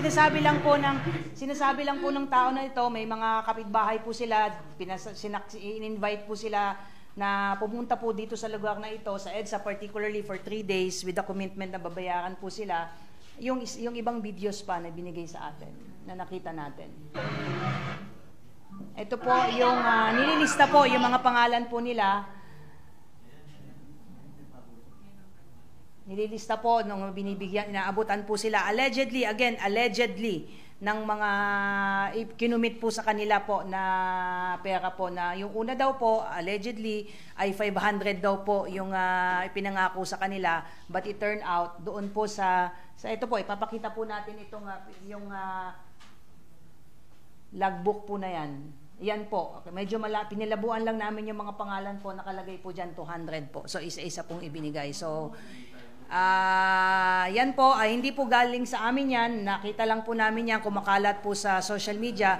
sinasabi lang po ng tao na ito, may mga kapitbahay po sila, in-invite po sila na pumunta po dito sa lugar na ito, sa EDSA particularly for 3 days with the commitment na babayaran po sila. Yung ibang videos pa na binigay sa atin, na nakita natin. Ito po yung nililista po yung mga pangalan po nila. Nililista po nung binibigyan, inaabutan po sila allegedly ng mga kinumit po sa kanila po na pera po, na yung una daw po allegedly ay 500 daw po yung ipinangako sa kanila, but it turned out doon po sa ito po, ipapakita po natin itong yung logbook po na yan. Yan po, medyo pinilabuan lang namin yung mga pangalan po, nakalagay po dyan 200 po. So isa-isa pong ibinigay. So yan po, hindi po galing sa amin yan. Nakita lang po namin yan, kumakalat po sa social media.